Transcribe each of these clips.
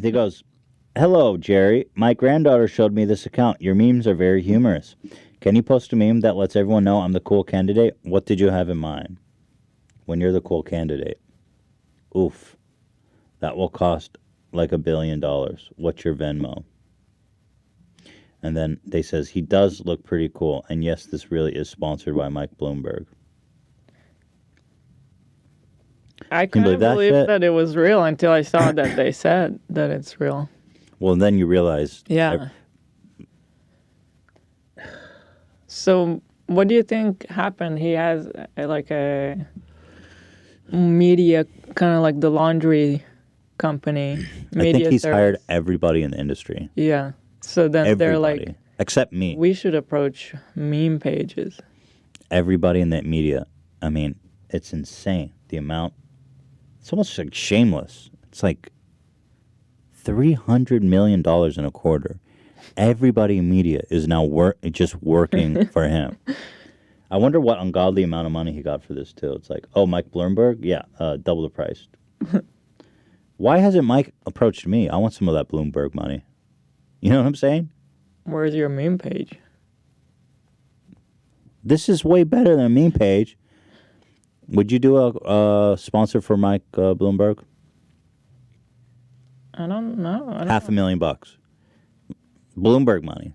he goes, "Hello, Jerry. My granddaughter showed me this account. Your memes are very humorous. Can you post a meme that lets everyone know I'm the cool candidate? What did you have in mind when you're the cool candidate? Oof. That will cost like $1 billion. What's your Venmo?" And then they says, "He does look pretty cool. And yes, this really is sponsored by Mike Bloomberg." I Can you couldn't believe believe that that it was real until I saw that they said that it's real. Well, then you realize. Yeah. So what do you think happened? He has like a media, kind of like the laundry company. I think he's service. hired everybody in the industry. Yeah. So then they're Everybody. like, Except me. we should approach meme pages. Everybody in the media. I mean, it's insane. The amount. It's almost like shameless. It's like $300 million in a quarter. Everybody in media is now just working for him. I wonder what ungodly amount of money he got for this, too. It's like, oh, Mike Bloomberg? Yeah, double the price. Why hasn't Mike approached me? I want some of that Bloomberg money. You know what I'm saying? Where's your meme page? This is way better than a meme page. Would you do a sponsor for Mike Bloomberg? I don't know. $500,000. Bloomberg money.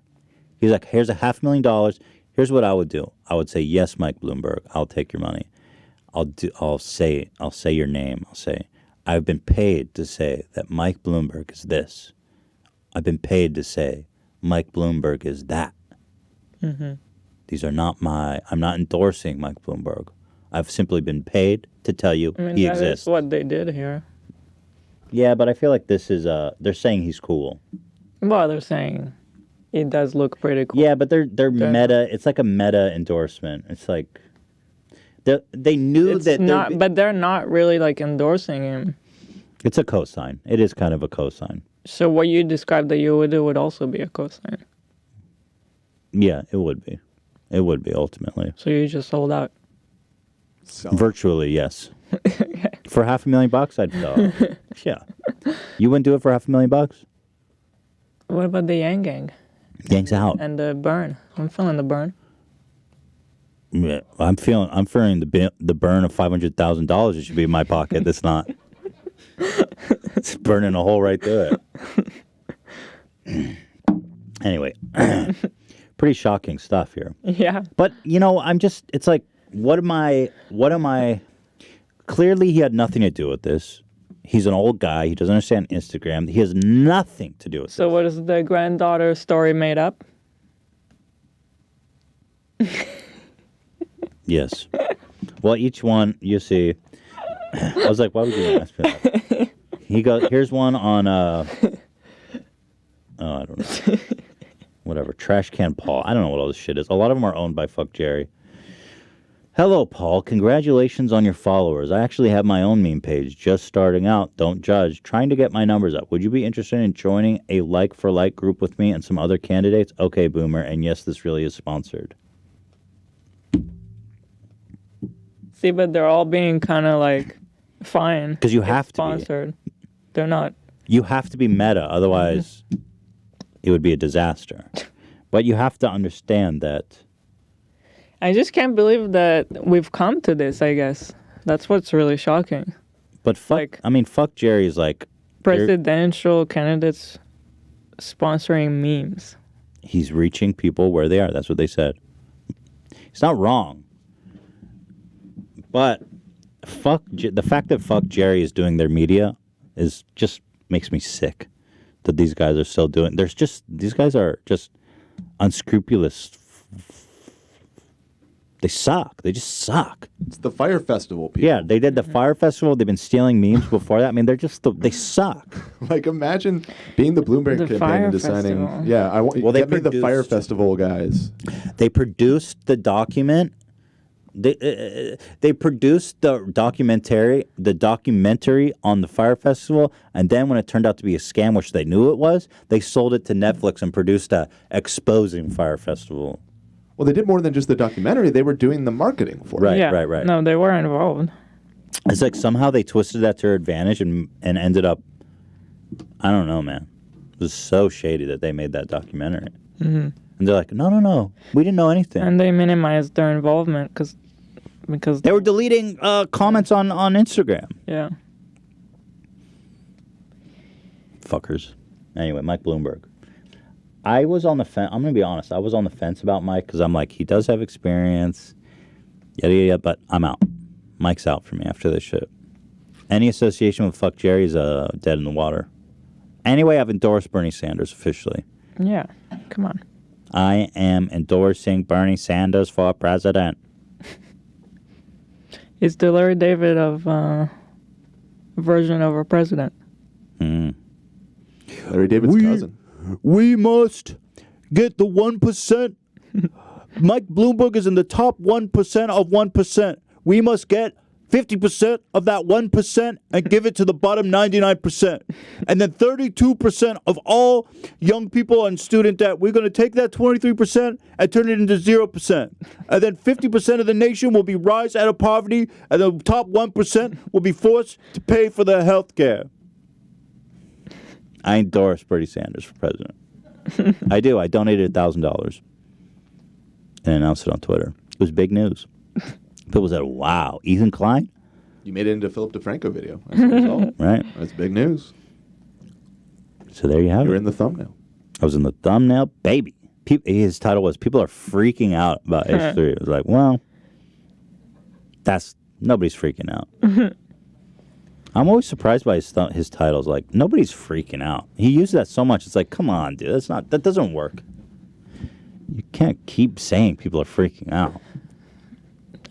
He's like, here's $500,000. Here's what I would do. I would say, yes, Mike Bloomberg, I'll take your money. I'll say your name. I'll say, I've been paid to say that Mike Bloomberg is this. I've been paid to say Mike Bloomberg is that. Mm-hmm. These are not I'm not endorsing Mike Bloomberg. I've simply been paid to tell you he exists. That's what they did here. Yeah, but I feel like this is, they're saying he's cool. Well, they're saying it does look pretty cool. Yeah, but they're meta. It's like a meta endorsement. It's like they knew it's that. Not, but they're not really like endorsing him. It's a cosign. It is kind of a cosign. So what you described that you would do would also be a cosign. Yeah, it would be. It would be ultimately. So you just sold out. Virtually, yes. For $500,000, I'd sell. Yeah. You wouldn't do it for $500,000? What about the Yang Gang? Yang's out. And the burn. I'm feeling the burn. Yeah, I'm feeling the burn of $500,000. It should be in my pocket. That's not. It's burning a hole right through it. Anyway, pretty shocking stuff here. Yeah. But it's like, what am I? Clearly, he had nothing to do with this. He's an old guy. He doesn't understand Instagram. He has nothing to do with So what is the granddaughter story made up? Yes. Well, each one, you see. I was like, why would you ask for that? He goes, here's one on, I don't know. Whatever. Trash Can Paul. I don't know what all this shit is. A lot of them are owned by Frickjerry. Hello, Paul. Congratulations on your followers. I actually have my own meme page, just starting out. Don't judge. Trying to get my numbers up. Would you be interested in joining a like-for-like group with me and some other candidates? Okay, Boomer. And yes, this really is sponsored. See, but they're all being kind of like fine. Because you have to be. Sponsored. They're not. You have to be meta. Otherwise, it would be a disaster. But you have to understand that. I just can't believe that we've come to this, I guess. That's what's really shocking. But fuck Jerry's like... Presidential candidates sponsoring memes. He's reaching people where they are. That's what they said. He's not wrong. But the fact that fuck Jerry is doing their media is just makes me sick that these guys are still doing... These guys are just unscrupulous. They suck. They just suck. It's the Fire Festival, people. Yeah, they did the Fire Festival. They've been stealing memes before that. I mean, they suck. Like, imagine being the Bloomberg campaign and deciding, get me the Fire Festival guys. They produced the document. They produced the documentary on the Fire Festival, and then when it turned out to be a scam, which they knew it was, they sold it to Netflix and produced a exposing Fire Festival. Well, they did more than just the documentary. They were doing the marketing for it. Right. No, they were involved. It's like somehow they twisted that to their advantage and ended up I don't know, man. It was so shady that they made that documentary. Mm-hmm. And they're like, no, we didn't know anything. And they minimized their involvement because they were deleting comments on Instagram. Yeah. Fuckers. Anyway, Mike Bloomberg. I was on the fence. I'm going to be honest. I was on the fence about Mike because I'm like, he does have experience. Yada, yada, but I'm out. Mike's out for me after this shit. Any association with Frickjerry is dead in the water. Anyway, I've endorsed Bernie Sanders officially. Yeah, come on. I am endorsing Bernie Sanders for president. He's the Larry David of version of a president. Larry David's cousin. We must get the 1%. Mike Bloomberg is in the top 1% of 1%. We must get 50% of that 1% and give it to the bottom 99%. And then 32% of all young people on student debt, we're going to take that 23% and turn it into 0%. And then 50% of the nation will be rise out of poverty, and the top 1% will be forced to pay for their health care. I endorse Bernie Sanders for president. I do. I donated $1,000 and announced it on Twitter. It was big news. People said, wow, Ethan Klein? You made it into a Philip DeFranco video as a result. Right. That's big news. So there you have it. You're in the thumbnail. I was in the thumbnail, baby. His title was, people are freaking out about H3. It was like, well, nobody's freaking out. I'm always surprised by his titles. Like, nobody's freaking out. He used that so much. It's like, come on, dude. That doesn't work. You can't keep saying people are freaking out.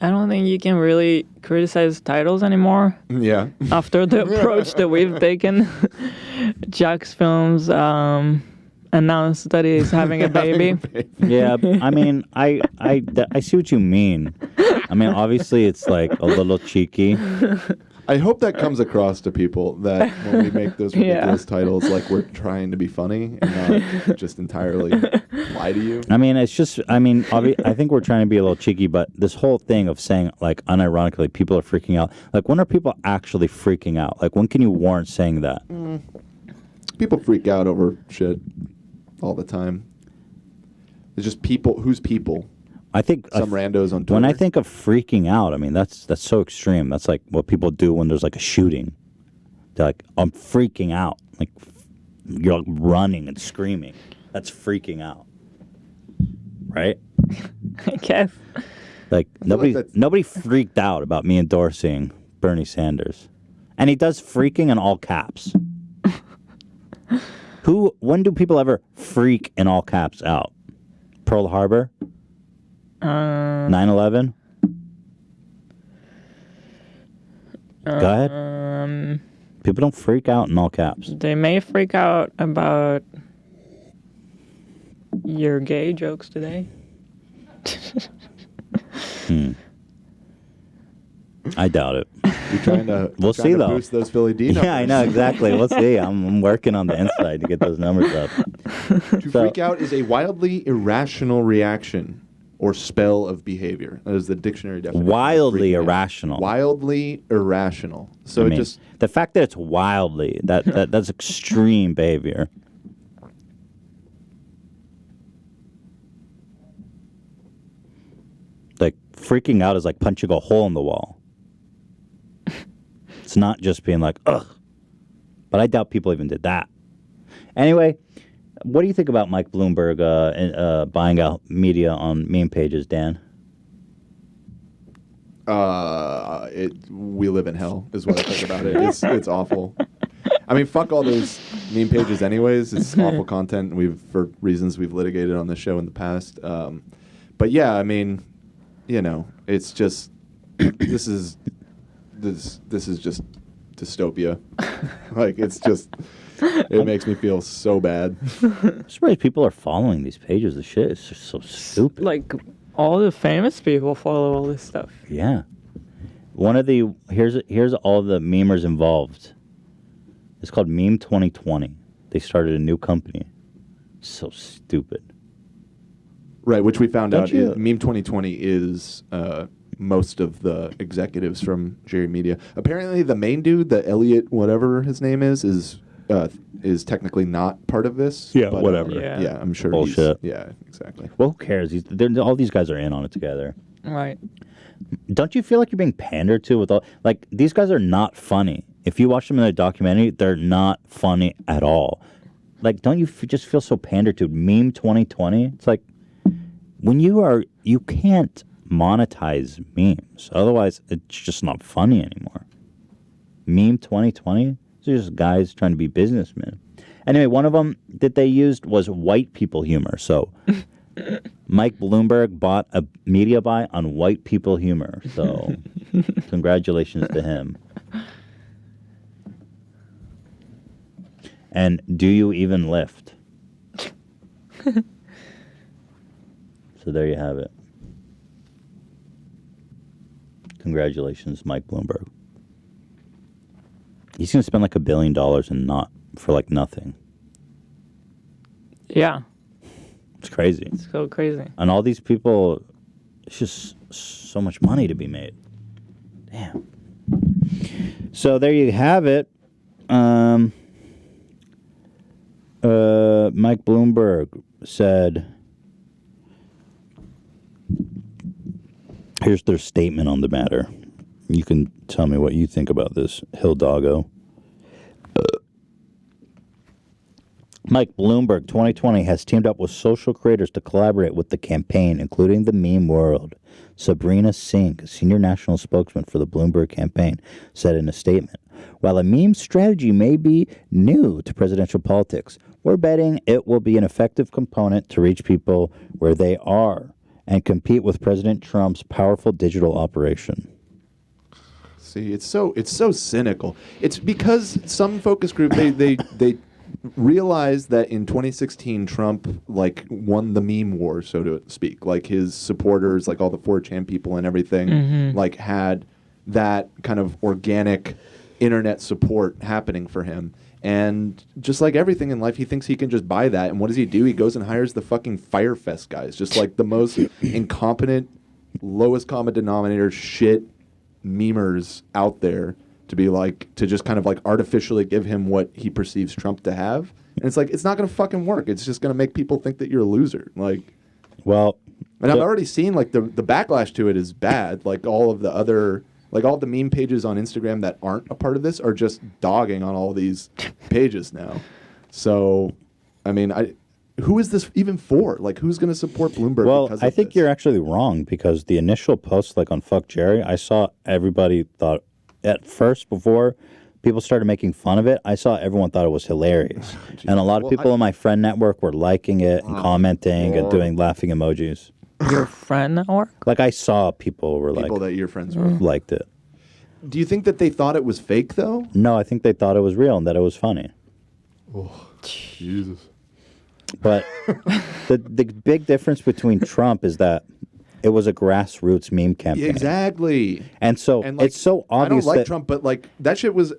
I don't think you can really criticize titles anymore. Yeah. After the approach that we've taken, Jack's Films announced that he's having a baby. Yeah, I mean, I see what you mean. I mean, obviously, it's like a little cheeky. I hope that comes across to people that when we make those ridiculous titles, like we're trying to be funny and not just entirely lie to you. I mean, it's just, I think we're trying to be a little cheeky, but this whole thing of saying, like, unironically, people are freaking out. Like, when are people actually freaking out? Like, when can you warrant saying that? People freak out over shit all the time. It's just people. Who's people? I think some randos on Twitter. When I think of freaking out, I mean, that's so extreme. That's like what people do when there's like a shooting. They're like, I'm freaking out. Like, you're like running and screaming. That's freaking out. Right? I guess. Like, nobody freaked out about me endorsing Bernie Sanders. And he does freaking in all caps. When do people ever freak in all caps out? Pearl Harbor? 9/11? Go ahead. People don't freak out in all caps. They may freak out about your gay jokes today. I doubt it. You're trying to boost those Philly D numbers. Yeah, I know, exactly. We'll see. I'm working on the inside to get those numbers up. To freak out is a wildly irrational reaction or spell of behavior. That is the dictionary definition. Wildly irrational. Wildly irrational. So the fact that it's wildly, that's extreme behavior. Like, freaking out is like punching a hole in the wall. It's not just being like, ugh. But I doubt people even did that. Anyway, what do you think about Mike Bloomberg buying out media on meme pages, Dan? We live in hell is what I think about it. It's awful. I mean, fuck all those meme pages anyways. It's awful content. For reasons we've litigated on this show in the past. But yeah, I mean, you know, it's just this is just dystopia. Like, it's just, it makes me feel so bad. I'm surprised people are following these pages. The shit is just so stupid. Like, all the famous people follow all this stuff. Yeah. Here's all the memers involved. It's called Meme 2020. They started a new company. So stupid. Right, which we found out Meme 2020 is most of the executives from Jerry Media. Apparently the main dude, the Elliot whatever his name is is technically not part of this. Yeah, but, whatever. Yeah, I'm sure. Bullshit. Yeah, exactly. Well, who cares? All these guys are in on it together. Right. Don't you feel like you're being pandered to with all... Like, these guys are not funny. If you watch them in a documentary, they're not funny at all. Like, don't you just feel so pandered to? Meme 2020? It's like, when you can't monetize memes. Otherwise, it's just not funny anymore. Meme 2020? These are just guys trying to be businessmen. Anyway, one of them that they used was white people humor. So... Mike Bloomberg bought a media buy on white people humor. So, congratulations to him. And do you even lift? So there you have it. Congratulations, Mike Bloomberg. He's going to spend like $1 billion for like nothing. Yeah. It's crazy. It's so crazy. And all these people, it's just so much money to be made. Damn. So there you have it. Mike Bloomberg said, here's their statement on the matter. You can tell me what you think about this, Hildoggo. Mike Bloomberg, 2020, has teamed up with social creators to collaborate with the campaign, including the meme world. Sabrina Singh, senior national spokesman for the Bloomberg campaign, said in a statement, while a meme strategy may be new to presidential politics, we're betting it will be an effective component to reach people where they are and compete with President Trump's powerful digital operation. See, it's so cynical. It's because some focus group they realized that in 2016 Trump like won the meme war, so to speak. Like his supporters, like all the 4chan people and everything, like had that kind of organic internet support happening for him. And just like everything in life, he thinks he can just buy that. And what does he do? He goes and hires the fucking Firefest guys, just like the most incompetent, lowest common denominator shit memers out there, to be like, to just kind of like artificially give him what he perceives Trump to have. And it's like, it's not going to fucking work. It's just going to make people think that you're a loser. Like, well, and I've already seen like the backlash to it is bad. Like all of the other, like all the meme pages on Instagram that aren't a part of this are just dogging on all these pages now. So, I mean, who is this even for? Like, who's going to support Bloomberg? Well, because I of think this? you're actually wrong, because the initial post, like on Frickjerry, I saw everybody thought, at first, before people started making fun of it, I saw everyone thought it was hilarious. And a lot of people in my friend network were liking it and commenting and doing laughing emojis. Your friend network? Like, I saw people were people like, that you're friends with liked it. Do you think that they thought it was fake though? No, I think they thought it was real and that it was funny. Oh, Jesus. But the big difference between Trump is that it was a grassroots meme campaign. Exactly. And so And, like, it's so obvious I don't like that Trump, but like that shit was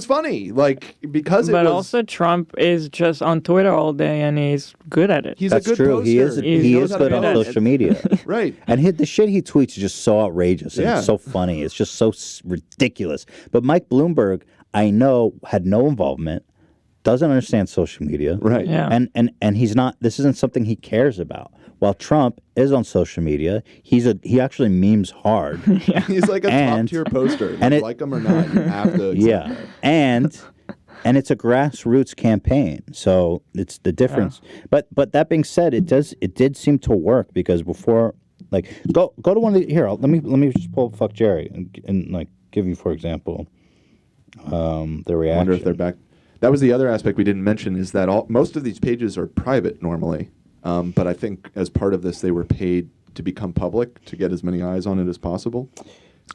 funny. Like because it But was. also Trump is just on Twitter all day and he's good at it. He's that's a good true. poster. He is He knows is how to good do on that. social media. Right. And the shit he tweets is just so outrageous and Yeah. it's so funny. It's just so ridiculous. But Mike Bloomberg, I know, had no involvement, doesn't understand social media. Right. Yeah. And he's not, this isn't something he cares about. While Trump is on social media, he actually memes hard. He's like a top And- tier poster. and it- Like him or not, you have to. accept Yeah. that. And it's a grassroots campaign. So it's the difference. But that being said, it did seem to work, because before, like, go to one of the, here, let me just pull up Frickjerry and like give you, for example, the I reaction. wonder if they're back. That was the other aspect we didn't mention, is that most of these pages are private normally. But I think as part of this, they were paid to become public to get as many eyes on it as possible.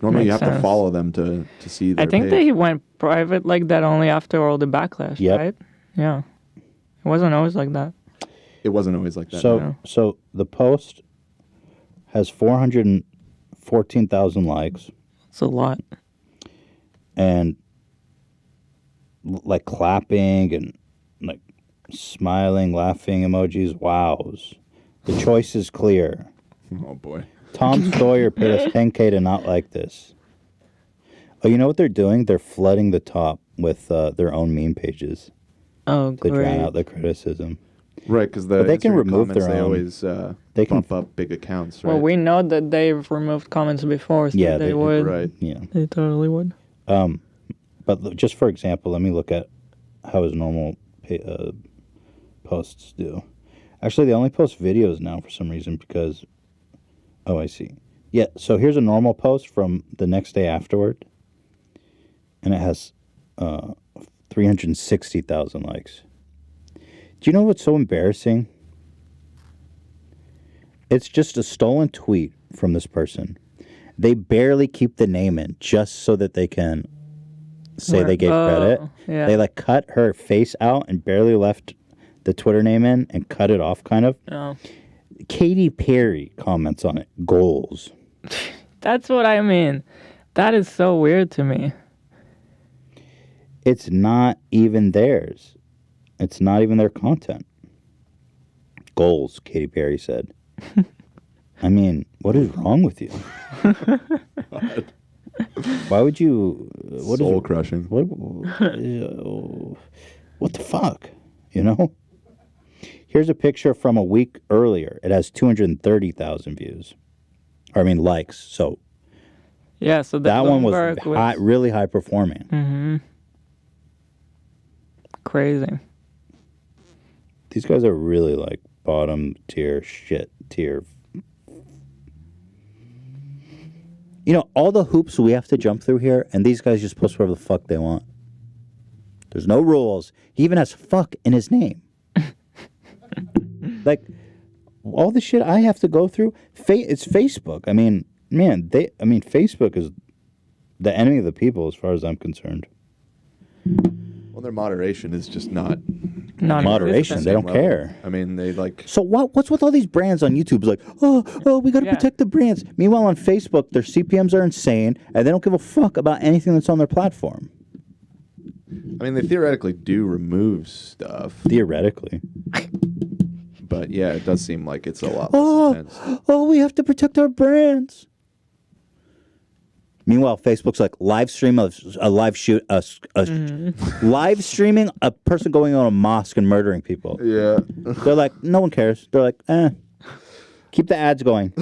Normally, you Makes have to sense. follow them to see their I think page. they went private like that only after all the backlash, Yep. right? Yeah. It wasn't always like that. It wasn't always like that. So the post has 414,000 likes It's a lot. and like clapping and like smiling, laughing emojis. Wows. The choice is clear. Oh boy. Tom Sawyer paid us $10K to not like this. Oh, you know what they're doing? They're flooding the top with their own meme pages Oh, to drown great. out the criticism. Right, because the But they can Instagram remove comments, their they own- always they can- bump up big accounts, right? Well, we know that they've removed comments before, so Yeah, they they- would. Right. Yeah. They totally would. But just for example, let me look at how his normal posts do. Actually, they only post videos now for some reason because... Oh, I see. Yeah, so here's a normal post from the next day afterward. And it has 360,000 likes. Do you know what's so embarrassing? It's just a stolen tweet from this person. They barely keep the name in just so that they can say they gave credit. Yeah. They like cut her face out and barely left the Twitter name in and cut it off kind of. Oh. Katy Perry comments on it. Goals. That's what I mean. That is so weird to me. It's not even theirs. It's not even their content. Goals, Katy Perry said. I mean, what is wrong with you? Why would you... Soul crushing. What the fuck? You know? Here's a picture from a week earlier. It has 230,000 views. Or, I mean, likes. So Yeah, so that one was Bloomberg really high performing. Mm-hmm. Crazy. These guys are really like bottom tier shit tier. You know, all the hoops we have to jump through here, and these guys just post whatever the fuck they want. There's no rules. He even has fuck in his name. Like, all the shit I have to go through, it's Facebook. I mean, man, Facebook is the enemy of the people as far as I'm concerned. Well, their moderation is just not Moderation, they don't level. care. I mean, they like... So what's with all these brands on YouTube? It's like, oh, we got to protect the brands. Meanwhile, on Facebook, their CPMs are insane, and they don't give a fuck about anything that's on their platform. I mean, they theoretically do remove stuff. Theoretically. But yeah, it does seem like it's a lot less intense. Oh, we have to protect our brands. Meanwhile, Facebook's like live streaming a person going on a mosque and murdering people. Yeah. They're like, no one cares. They're like, keep the ads going.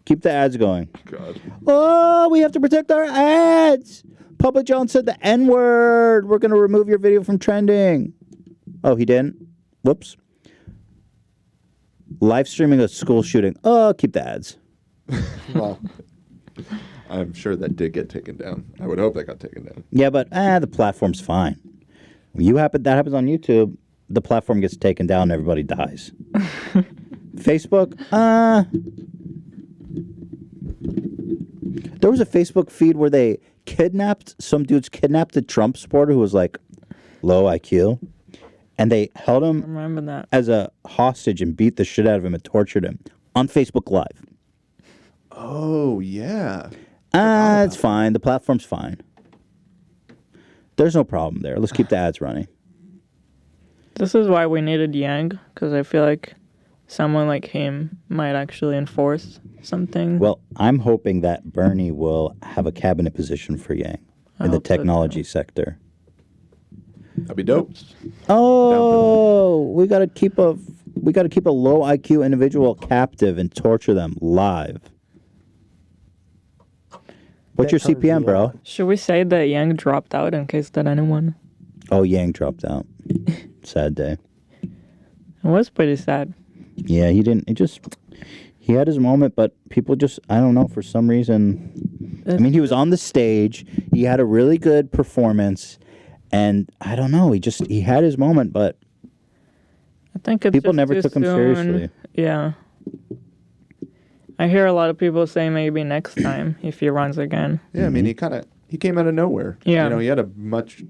Keep the ads going. God. Oh, we have to protect our ads. Papa John said the N-word. We're going to remove your video from trending. Oh, he didn't? Whoops. Live streaming a school shooting. Oh, keep the ads. Well, I'm sure that did get taken down. I would hope that got taken down. Yeah, but the platform's fine. When that happens on YouTube, the platform gets taken down and everybody dies. Facebook, there was a Facebook feed where they some dudes kidnapped a Trump supporter who was like low IQ, and they held him Remember that. as a hostage and beat the shit out of him and tortured him on Facebook Live. Oh, yeah. It's fine. The platform's fine. There's no problem there. Let's keep the ads running. This is why we needed Yang, because I feel like someone like him might actually enforce something. Well, I'm hoping that Bernie will have a cabinet position for Yang in the hope so, technology sector. That'd be dope. Oh, we gotta keep a low IQ individual captive and torture them live. What's your CPM, bro? Should we say that Yang dropped out in case that anyone? Oh, Yang dropped out. Sad day. It was pretty sad. Yeah, he had his moment, but people just, I don't know, for some reason. I mean, he was on the stage. He had a really good performance. And I don't know, he had his moment, but I think it's people just never too took him soon. seriously. Yeah. I hear a lot of people say maybe next time if he runs again. Yeah, I mean, he came out of nowhere. Yeah. You know, he had a much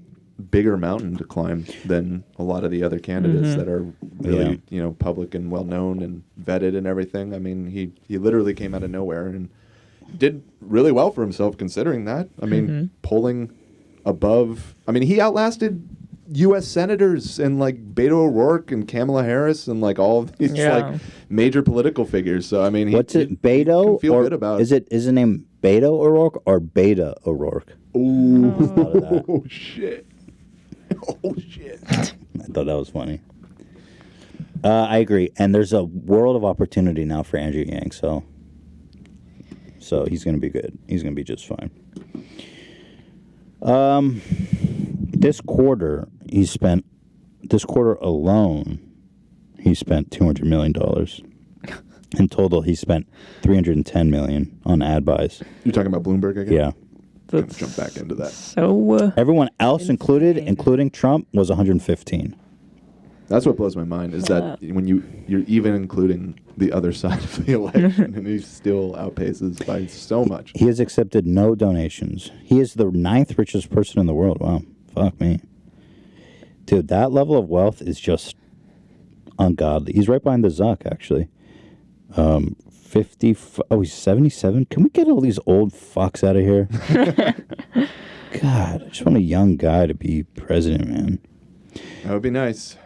bigger mountain to climb than a lot of the other candidates that are really, public and well-known and vetted and everything. I mean, he literally came out of nowhere and did really well for himself considering that. I mean, polling above... I mean, he outlasted U.S. senators and like Beto O'Rourke and Kamala Harris and like all of these like major political figures. So I mean, what's it? Beto? Can feel good about is it? Is the name Beto O'Rourke or Beta O'Rourke? Oh shit! Oh shit! I thought that was funny. I agree, and there's a world of opportunity now for Andrew Yang. So he's going to be good. He's going to be just fine. This quarter alone, he spent $200 million. In total, he spent $310 million on ad buys. You're talking about Bloomberg again? Yeah. Let's jump back into that. So everyone else included, including Trump, was 115. That's what blows my mind is that when you're even including the other side of the election, and he still outpaces by so much. He has accepted no donations. He is the 9th richest person in the world. Wow, fuck me, dude. That level of wealth is just ungodly. He's right behind the Zuck, actually. 50. Oh, he's 77. Can we get all these old fucks out of here? God, I just want a young guy to be president, man. That would be nice.